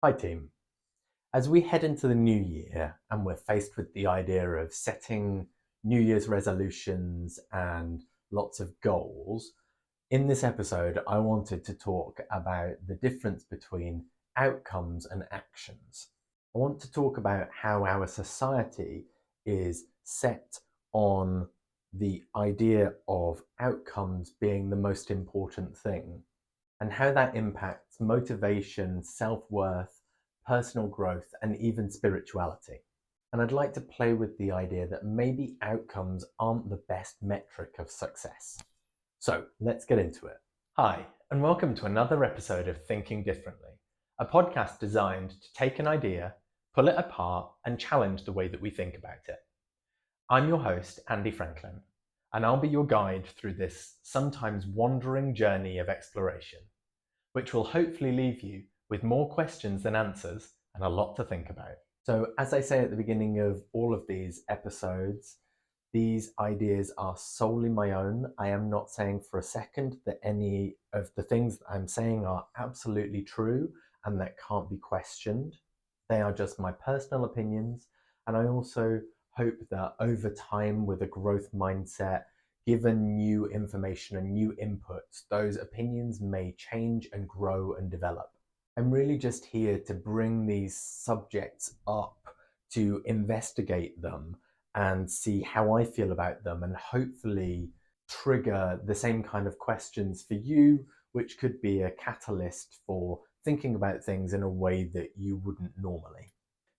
Hi team. As we head into the new year and we're faced with the idea of setting New Year's resolutions and lots of goals, in this episode I wanted to talk about the difference between outcomes and actions. I want to talk about how our society is set on the idea of outcomes being the most important thing and how that impacts motivation, self-worth, personal growth, and even spirituality. And I'd like to play with the idea that maybe outcomes aren't the best metric of success. So let's get into it. Hi, and welcome to another episode of Thinking Differently, a podcast designed to take an idea, pull it apart, and challenge the way that we think about it. I'm your host, Andy Franklin, and I'll be your guide through this sometimes wandering journey of exploration, which will hopefully leave you with more questions than answers and a lot to think about. So, as I say at the beginning of all of these episodes, these ideas are solely my own. I am not saying for a second that any of the things that I'm saying are absolutely true and that can't be questioned. They are just my personal opinions, and I also hope that over time, with a growth mindset, given new information and new inputs, those opinions may change and grow and develop. I'm really just here to bring these subjects up, to investigate them and see how I feel about them, and hopefully trigger the same kind of questions for you, which could be a catalyst for thinking about things in a way that you wouldn't normally.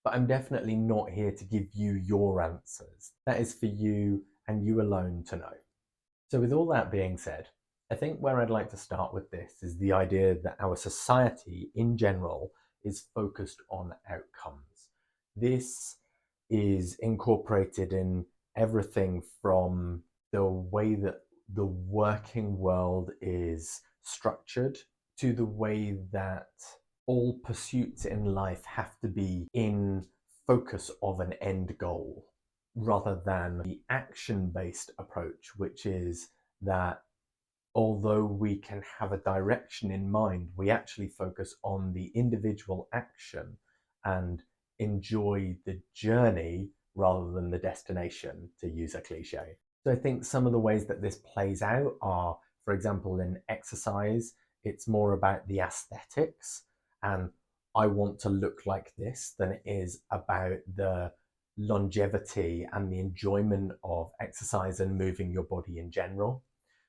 But I'm definitely not here to give you your answers. That is for you and you alone to know. So, with all that being said, I think where I'd like to start with this is the idea that our society in general is focused on outcomes. This is incorporated in everything from the way that the working world is structured to the way that all pursuits in life have to be in focus of an end goal rather than the action-based approach, which is that although we can have a direction in mind, we actually focus on the individual action and enjoy the journey rather than the destination, to use a cliche. So I think some of the ways that this plays out are, for example, in exercise, it's more about the aesthetics and I want to look like this than it is about the longevity and the enjoyment of exercise and moving your body in general.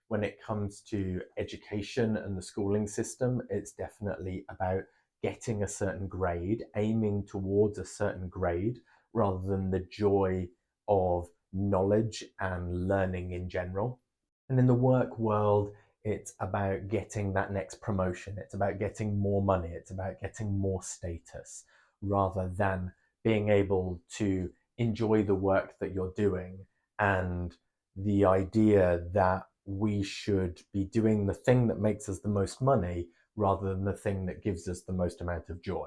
When it comes to education and the schooling system, it's definitely about getting a certain grade, aiming towards a certain grade, rather than the joy of knowledge and learning in general. And in the work world, it's about getting that next promotion. It's about getting more money. It's about getting more status rather than being able to enjoy the work that you're doing, and the idea that we should be doing the thing that makes us the most money rather than the thing that gives us the most amount of joy.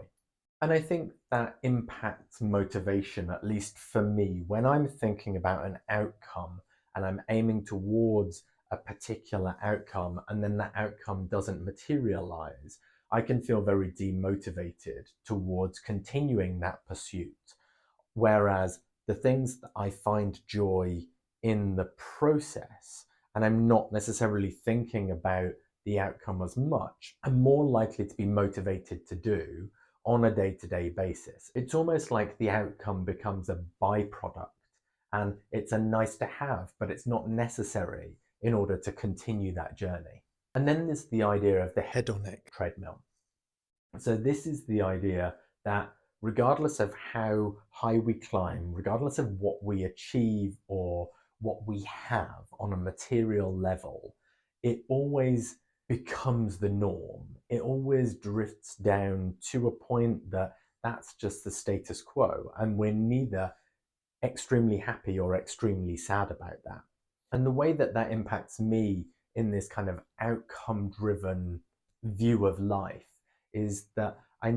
And I think that impacts motivation, at least for me, when I'm thinking about an outcome and I'm aiming towards a particular outcome and then that outcome doesn't materialize, I can feel very demotivated towards continuing that pursuit. Whereas the things that I find joy in the process, and I'm not necessarily thinking about the outcome as much, I'm more likely to be motivated to do on a day-to-day basis. It's almost like the outcome becomes a byproduct and it's a nice to have, but it's not necessary in order to continue that journey. And then there's the idea of the hedonic treadmill. So this is the idea that regardless of how high we climb, regardless of what we achieve or what we have on a material level, it always becomes the norm. It always drifts down to a point that that's just the status quo, and we're neither extremely happy or extremely sad about that. And the way that that impacts me in this kind of outcome driven view of life is that I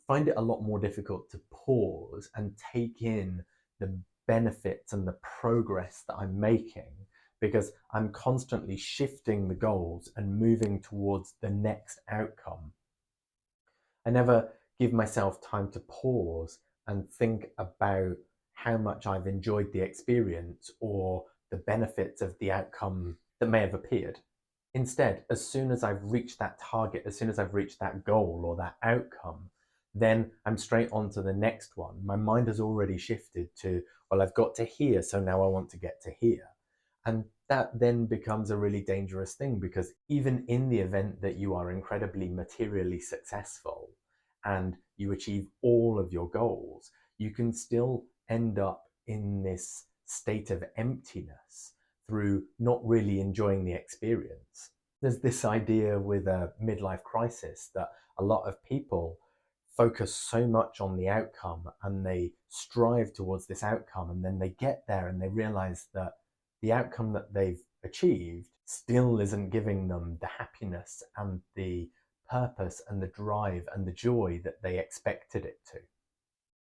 find it a lot more difficult to pause and take in the benefits and the progress that I'm making, because I'm constantly shifting the goals and moving towards the next outcome. I never give myself time to pause and think about how much I've enjoyed the experience or the benefits of the outcome that may have appeared. Instead, as soon as I've reached that target, as soon as I've reached that goal or that outcome, then I'm straight on to the next one. My mind has already shifted to, well, I've got to here, so now I want to get to here. And that then becomes a really dangerous thing, because even in the event that you are incredibly materially successful and you achieve all of your goals, you can still end up in this state of emptiness through not really enjoying the experience. There's this idea with a midlife crisis that a lot of people focus so much on the outcome and they strive towards this outcome, and then they get there and they realize that the outcome that they've achieved still isn't giving them the happiness and the purpose and the drive and the joy that they expected it to.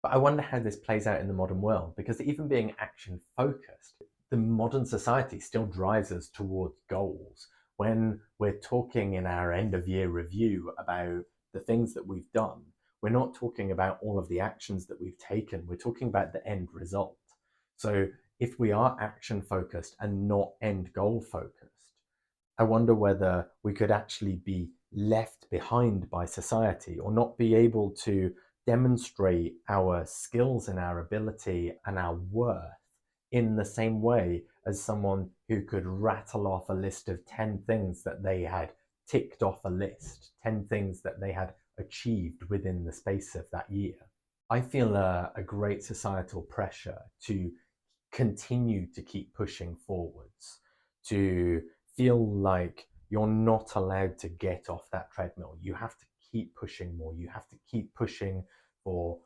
But I wonder how this plays out in the modern world, because even being action focused, the modern society still drives us towards goals. When we're talking in our end of year review about the things that we've done, we're not talking about all of the actions that we've taken, we're talking about the end result. So if we are action focused and not end goal focused, I wonder whether we could actually be left behind by society or not be able to demonstrate our skills and our ability and our worth in the same way as someone who could rattle off a list of 10 things that they had ticked off a list, 10 things that they had achieved within the space of that year. I feel a great societal pressure to continue to keep pushing forwards, to feel like you're not allowed to get off that treadmill. You have to keep pushing more. You have to keep pushing for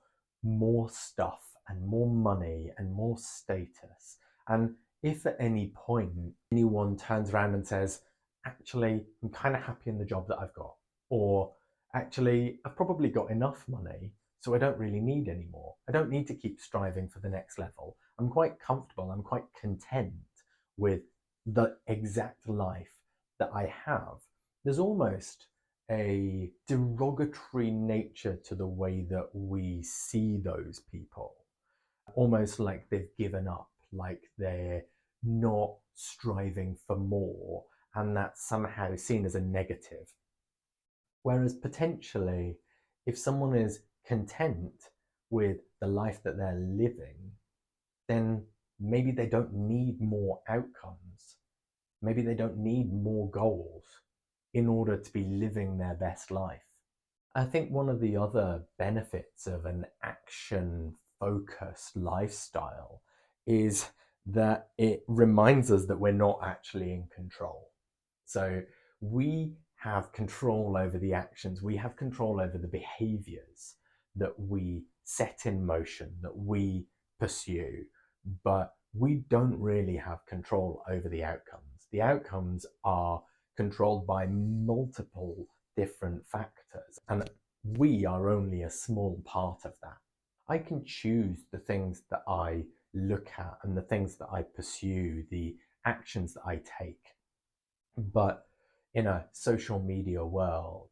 more stuff and more money and more status. And if at any point anyone turns around and says, actually, I'm kind of happy in the job that I've got, or actually, I've probably got enough money, so I don't really need any more. I don't need to keep striving for the next level. I'm quite comfortable, I'm quite content with the exact life that I have. There's almost a derogatory nature to the way that we see those people, almost like they've given up, like they're not striving for more, and that's somehow seen as a negative. Whereas potentially, if someone is content with the life that they're living, then maybe they don't need more outcomes. Maybe they don't need more goals in order to be living their best life. I think one of the other benefits of an action focused lifestyle is that it reminds us that we're not actually in control. So we have control over the actions, we have control over the behaviors that we set in motion, that we pursue, but we don't really have control over the outcomes. The outcomes are controlled by multiple different factors, and we are only a small part of that. I can choose the things that I look at and the things that I pursue, the actions that I take. But in a social media world,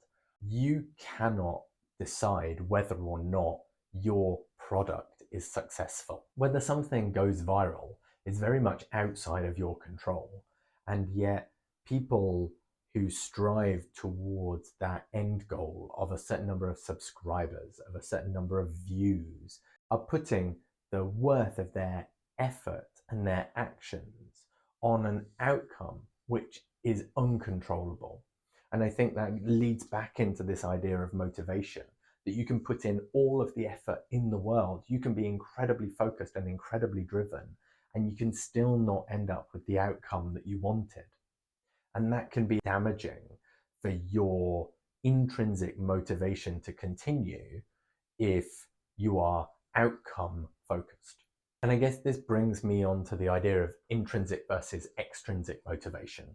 you cannot decide whether or not your product is successful. Whether something goes viral is very much outside of your control. And yet, people who strive towards that end goal of a certain number of subscribers, of a certain number of views, are putting the worth of their effort and their actions on an outcome which is uncontrollable. And I think that leads back into this idea of motivation, that you can put in all of the effort in the world, you can be incredibly focused and incredibly driven, and you can still not end up with the outcome that you wanted. And that can be damaging for your intrinsic motivation to continue if you are outcome focused. And I guess this brings me on to the idea of intrinsic versus extrinsic motivation.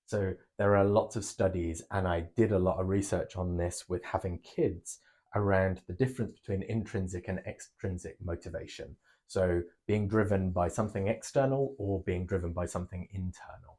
So there are lots of studies, and I did a lot of research on this with having kids around the difference between intrinsic and extrinsic motivation. So being driven by something external or being driven by something internal.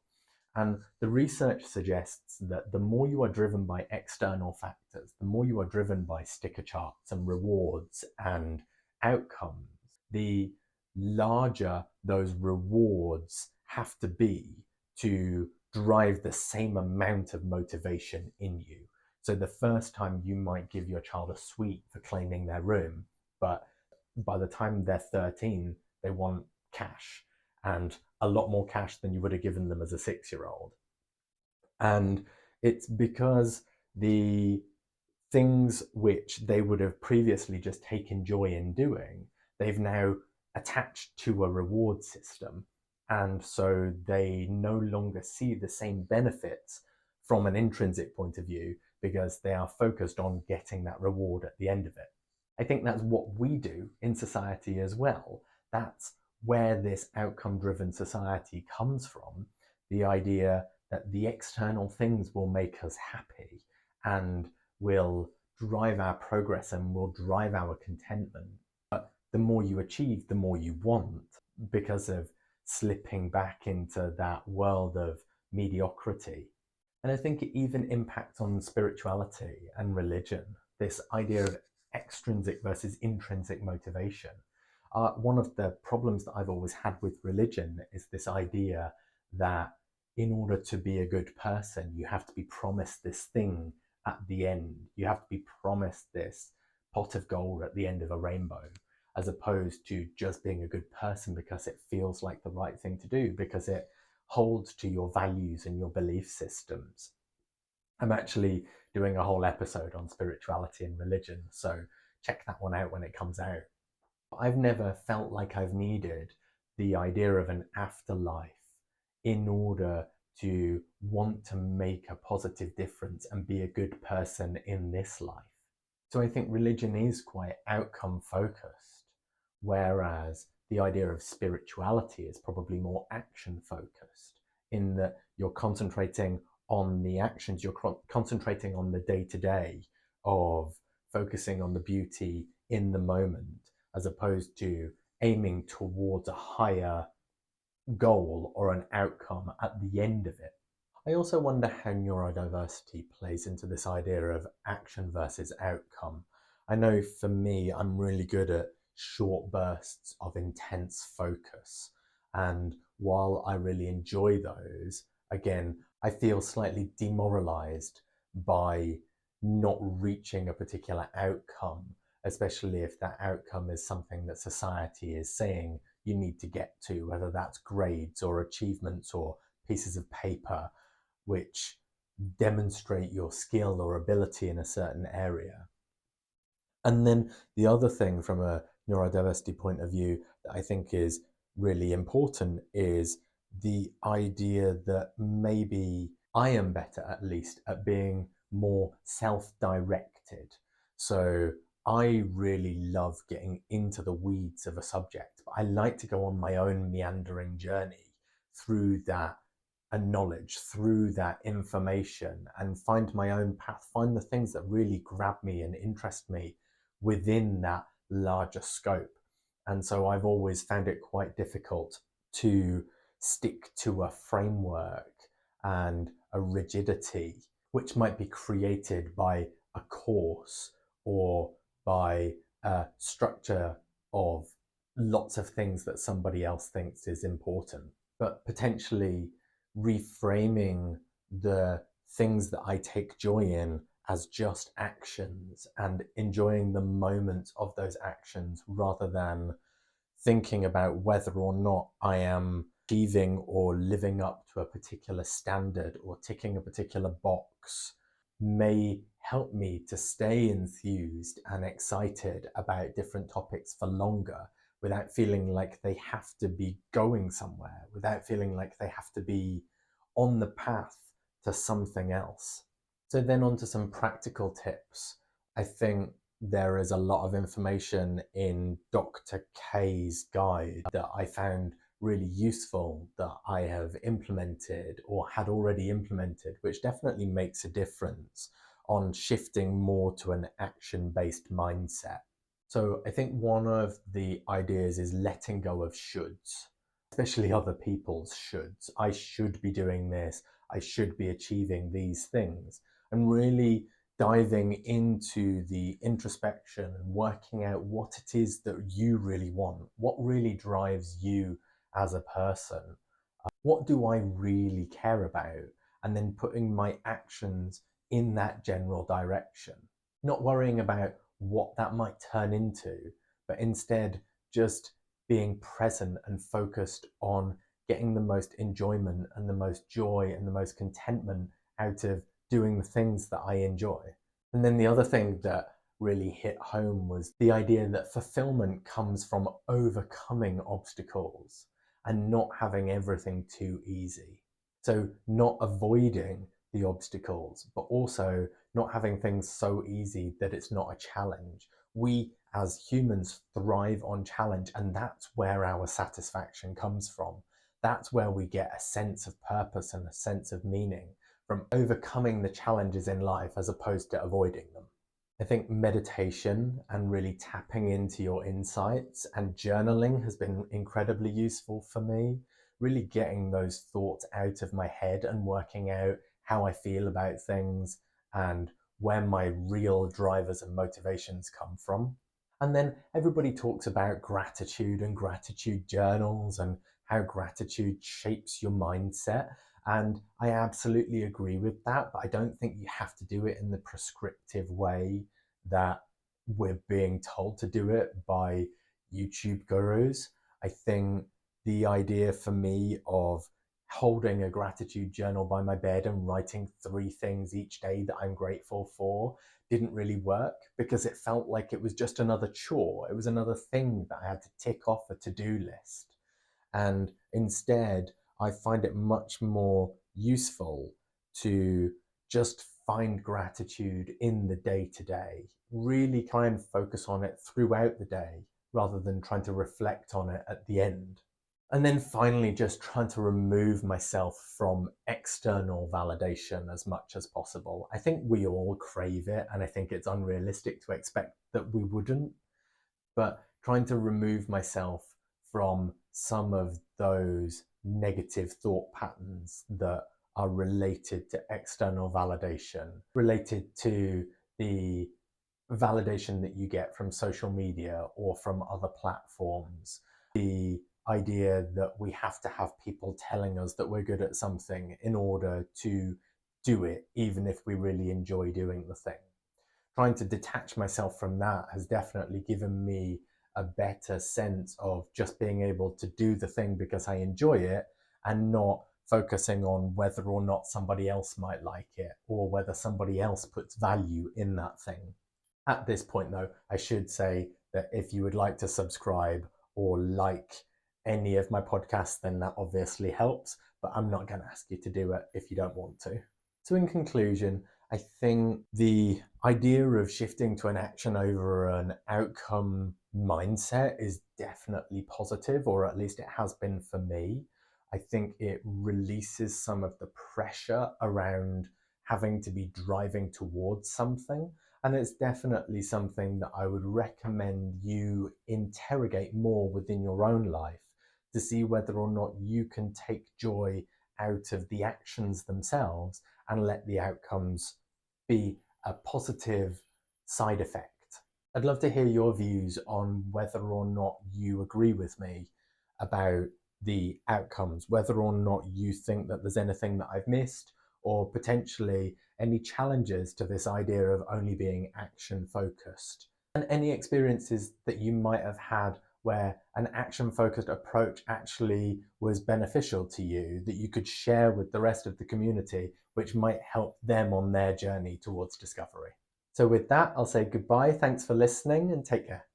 And the research suggests that the more you are driven by external factors, the more you are driven by sticker charts and rewards and outcomes, the larger those rewards have to be to drive the same amount of motivation in you. So the first time you might give your child a sweet for cleaning their room, but by the time they're 13, they want cash, and a lot more cash than you would have given them as a 6-year-old. And it's because the things which they would have previously just taken joy in doing, they've now attached to a reward system. And so they no longer see the same benefits from an intrinsic point of view because they are focused on getting that reward at the end of it. I think that's what we do in society as well. That's where this outcome driven society comes from. The idea that the external things will make us happy and will drive our progress and will drive our contentment. But the more you achieve, the more you want, because of slipping back into that world of mediocrity. And I think it even impacts on spirituality and religion, this idea of extrinsic versus intrinsic motivation. One of the problems that I've always had with religion is this idea that in order to be a good person, you have to be promised this thing at the end. You have to be promised this pot of gold at the end of a rainbow, as opposed to just being a good person because it feels like the right thing to do, because it holds to your values and your belief systems. I'm actually doing a whole episode on spirituality and religion, so check that one out when it comes out. I've never felt like I've needed the idea of an afterlife in order to want to make a positive difference and be a good person in this life. So I think religion is quite outcome focused, whereas the idea of spirituality is probably more action focused, in that you're concentrating on the actions, you're concentrating on the day to day of focusing on the beauty in the moment, as opposed to aiming towards a higher goal or an outcome at the end of it. I also wonder how neurodiversity plays into this idea of action versus outcome. I know for me, I'm really good at short bursts of intense focus. And while I really enjoy those, again, I feel slightly demoralized by not reaching a particular outcome, especially if that outcome is something that society is saying you need to get to, whether that's grades or achievements or pieces of paper which demonstrate your skill or ability in a certain area. And then the other thing from a neurodiversity point of view that I think is really important is the idea that maybe I am better, at least, at being more self-directed. So I really love getting into the weeds of a subject, but I like to go on my own meandering journey through that knowledge, through that information, and find my own path, find the things that really grab me and interest me within that larger scope. And so I've always found it quite difficult to stick to a framework and a rigidity which might be created by a course or by a structure of lots of things that somebody else thinks is important. But potentially reframing the things that I take joy in as just actions and enjoying the moment of those actions rather than thinking about whether or not I am achieving or living up to a particular standard or ticking a particular box may help me to stay enthused and excited about different topics for longer without feeling like they have to be going somewhere, without feeling like they have to be on the path to something else. So then on to some practical tips. I think there is a lot of information in Dr. K's guide that I found really useful that I have implemented or had already implemented, which definitely makes a difference on shifting more to an action-based mindset. So I think one of the ideas is letting go of shoulds. especially other people's shoulds. I should be doing this, I should be achieving these things, and really diving into the introspection and working out what it is that you really want, what really drives you as a person. What do I really care about? And then putting my actions in that general direction. Not worrying about what that might turn into, but instead just being present and focused on getting the most enjoyment and the most joy and the most contentment out of doing the things that I enjoy. And then the other thing that really hit home was the idea that fulfillment comes from overcoming obstacles and not having everything too easy. So, not avoiding the obstacles, but also not having things so easy that it's not a challenge. We as humans thrive on challenge, and that's where our satisfaction comes from. That's where we get a sense of purpose and a sense of meaning from overcoming the challenges in life as opposed to avoiding them. I think meditation and really tapping into your insights and journaling has been incredibly useful for me. Really getting those thoughts out of my head and working out how I feel about things and where my real drivers and motivations come from. And then everybody talks about gratitude and gratitude journals and how gratitude shapes your mindset. And I absolutely agree with that, but I don't think you have to do it in the prescriptive way that we're being told to do it by YouTube gurus. I think the idea for me of holding a gratitude journal by my bed and writing 3 things each day that I'm grateful for didn't really work because it felt like it was just another chore. It was another thing that I had to tick off a to-do list. And instead, I find it much more useful to just find gratitude in the day to day, really try and focus on it throughout the day rather than trying to reflect on it at the end. And then finally, just trying to remove myself from external validation as much as possible. I think we all crave it, and I think it's unrealistic to expect that we wouldn't, but trying to remove myself from some of those negative thought patterns that are related to external validation, related to the validation that you get from social media or from other platforms, the idea that we have to have people telling us that we're good at something in order to do it, even if we really enjoy doing the thing. Trying to detach myself from that has definitely given me a better sense of just being able to do the thing because I enjoy it and not focusing on whether or not somebody else might like it or whether somebody else puts value in that thing. At this point, though, I should say that if you would like to subscribe or like any of my podcasts, then that obviously helps, but I'm not going to ask you to do it if you don't want to. So, in conclusion, I think the idea of shifting to an action over an outcome mindset is definitely positive, or at least it has been for me. I think it releases some of the pressure around having to be driving towards something. And it's definitely something that I would recommend you interrogate more within your own life to see whether or not you can take joy out of the actions themselves and let the outcomes be a positive side effect. I'd love to hear your views on whether or not you agree with me about the outcomes, whether or not you think that there's anything that I've missed, or potentially any challenges to this idea of only being action focused, and any experiences that you might have had where an action focused approach actually was beneficial to you that you could share with the rest of the community, which might help them on their journey towards discovery. So with that, I'll say goodbye. Thanks for listening and take care.